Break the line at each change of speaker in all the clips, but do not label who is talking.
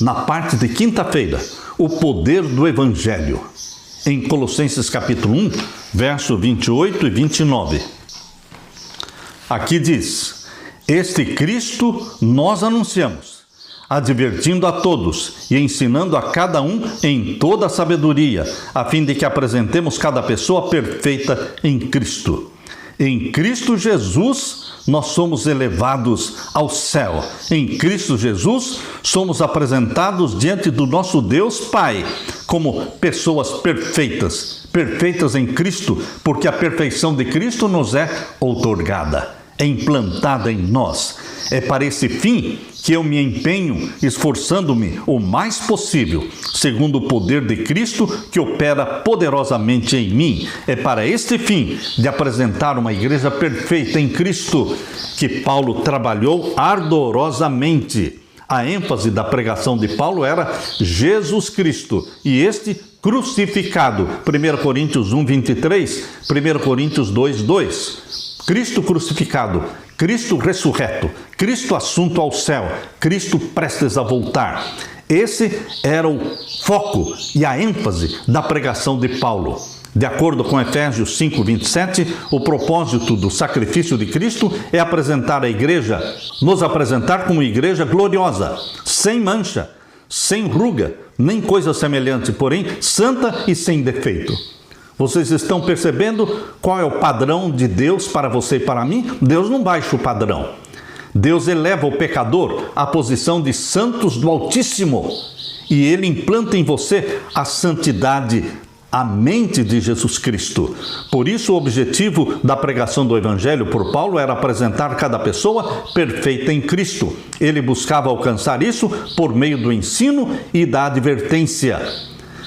na parte de quinta-feira, o poder do Evangelho. Em Colossenses capítulo 1, verso 28 e 29. Aqui diz: este Cristo nós anunciamos, advertindo a todos e ensinando a cada um em toda a sabedoria, a fim de que apresentemos cada pessoa perfeita em Cristo. Em Cristo Jesus nós somos elevados ao céu. Em Cristo Jesus somos apresentados diante do nosso Deus Pai como pessoas perfeitas, perfeitas em Cristo, porque a perfeição de Cristo nos é outorgada, é implantada em nós. É para esse fim que eu me empenho, esforçando-me o mais possível, segundo o poder de Cristo que opera poderosamente em mim. É para este fim de apresentar uma igreja perfeita em Cristo que Paulo trabalhou ardorosamente. A ênfase da pregação de Paulo era Jesus Cristo e este crucificado. 1 Coríntios 1, 23, 1 Coríntios 2, 2. Cristo crucificado, Cristo ressurreto, Cristo assunto ao céu, Cristo prestes a voltar. Esse era o foco e a ênfase da pregação de Paulo. De acordo com Efésios 5, 27, o propósito do sacrifício de Cristo é apresentar a igreja, nos apresentar como igreja gloriosa, sem mancha, sem ruga, nem coisa semelhante, porém santa e sem defeito. Vocês estão percebendo qual é o padrão de Deus para você e para mim? Deus não baixa o padrão. Deus eleva o pecador à posição de santos do Altíssimo. E Ele implanta em você a santidade, a mente de Jesus Cristo. Por isso o objetivo da pregação do Evangelho por Paulo era apresentar cada pessoa perfeita em Cristo. Ele buscava alcançar isso por meio do ensino e da advertência.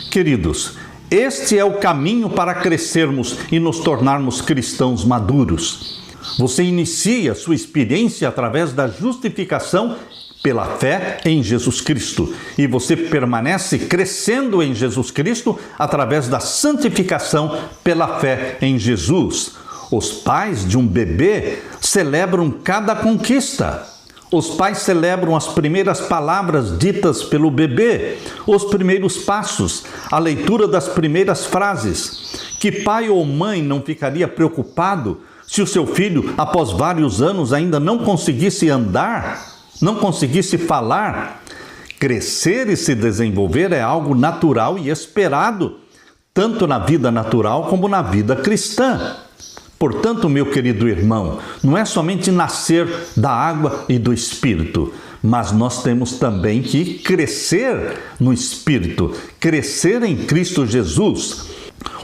Queridos, este é o caminho para crescermos e nos tornarmos cristãos maduros. Você inicia sua experiência através da justificação pela fé em Jesus Cristo. E você permanece crescendo em Jesus Cristo através da santificação pela fé em Jesus. Os pais de um bebê celebram cada conquista. Os pais celebram as primeiras palavras ditas pelo bebê, os primeiros passos, a leitura das primeiras frases. Que pai ou mãe não ficaria preocupado se o seu filho, após vários anos, ainda não conseguisse andar, não conseguisse falar? Crescer e se desenvolver é algo natural e esperado, tanto na vida natural como na vida cristã. Portanto, meu querido irmão, não é somente nascer da água e do Espírito, mas nós temos também que crescer no Espírito, crescer em Cristo Jesus.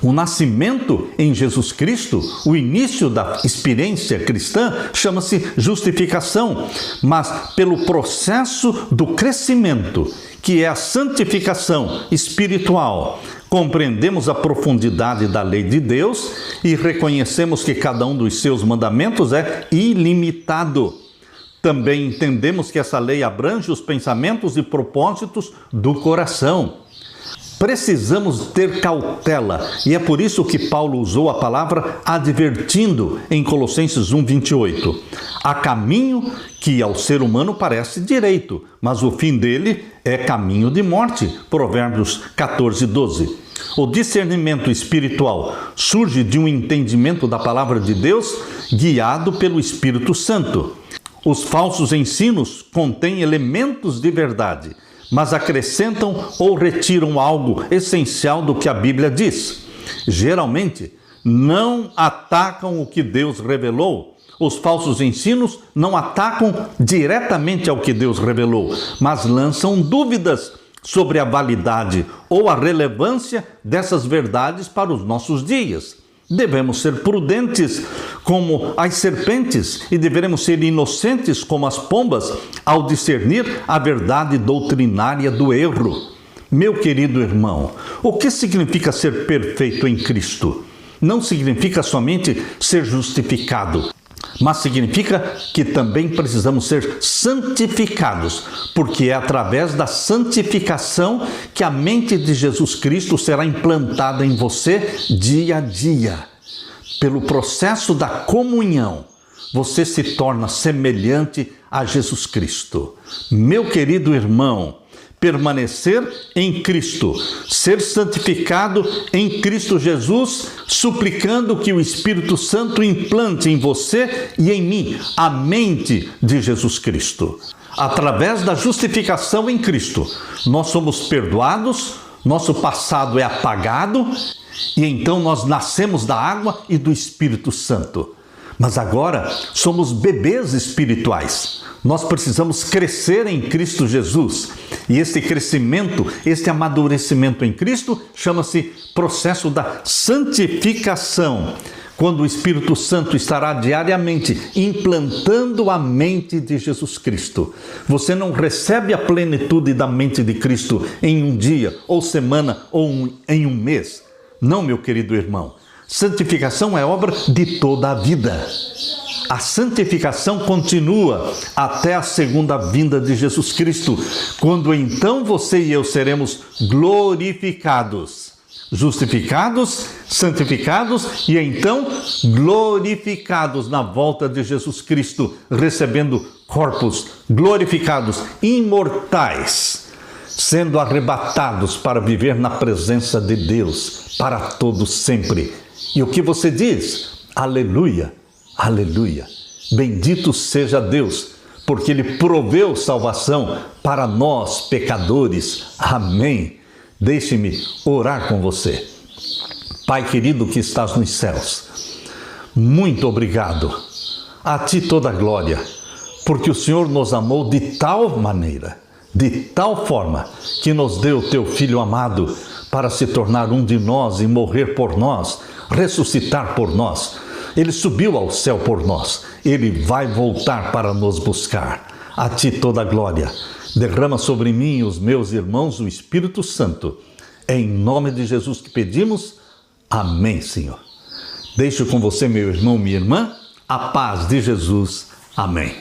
O nascimento em Jesus Cristo, o início da experiência cristã, chama-se justificação, mas pelo processo do crescimento, que é a santificação espiritual, compreendemos a profundidade da lei de Deus e reconhecemos que cada um dos seus mandamentos é ilimitado. Também entendemos que essa lei abrange os pensamentos e propósitos do coração. Precisamos ter cautela, e é por isso que Paulo usou a palavra advertindo em Colossenses 1, 28. Há caminho que ao ser humano parece direito, mas o fim dele é caminho de morte. Provérbios 14, 12. O discernimento espiritual surge de um entendimento da palavra de Deus guiado pelo Espírito Santo. Os falsos ensinos contêm elementos de verdade, mas acrescentam ou retiram algo essencial do que a Bíblia diz. Geralmente, não atacam o que Deus revelou. Os falsos ensinos não atacam diretamente ao que Deus revelou, mas lançam dúvidas sobre a validade ou a relevância dessas verdades para os nossos dias. Devemos ser prudentes como as serpentes e deveremos ser inocentes como as pombas ao discernir a verdade doutrinária do erro. Meu querido irmão, o que significa ser perfeito em Cristo? Não significa somente ser justificado, mas significa que também precisamos ser santificados, porque é através da santificação que a mente de Jesus Cristo será implantada em você dia a dia. Pelo processo da comunhão, você se torna semelhante a Jesus Cristo. Meu querido irmão, permanecer em Cristo, ser santificado em Cristo Jesus, suplicando que o Espírito Santo implante em você e em mim a mente de Jesus Cristo. Através da justificação em Cristo, nós somos perdoados, nosso passado é apagado e então nós nascemos da água e do Espírito Santo. Mas agora somos bebês espirituais. Nós precisamos crescer em Cristo Jesus. E esse crescimento, este amadurecimento em Cristo, chama-se processo da santificação, quando o Espírito Santo estará diariamente implantando a mente de Jesus Cristo. Você não recebe a plenitude da mente de Cristo em um dia, ou semana, ou em um mês. Não, meu querido irmão. Santificação é obra de toda a vida. A santificação continua até a segunda vinda de Jesus Cristo, quando então você e eu seremos glorificados. Justificados, santificados e então glorificados na volta de Jesus Cristo, recebendo corpos glorificados, imortais, sendo arrebatados para viver na presença de Deus para todo sempre. E o que você diz? Aleluia, aleluia. Bendito seja Deus, porque Ele proveu salvação para nós, pecadores. Amém. Deixe-me orar com você. Pai querido que estás nos céus, muito obrigado. A Ti toda a glória, porque o Senhor nos amou de tal maneira, de tal forma, que nos deu o Teu Filho amado para se tornar um de nós e morrer por nós, ressuscitar por nós. Ele subiu ao céu por nós. Ele vai voltar para nos buscar. A Ti toda a glória. Derrama sobre mim e os meus irmãos o Espírito Santo. É em nome de Jesus que pedimos. Amém, Senhor. Deixo com você, meu irmão, minha irmã, a paz de Jesus. Amém.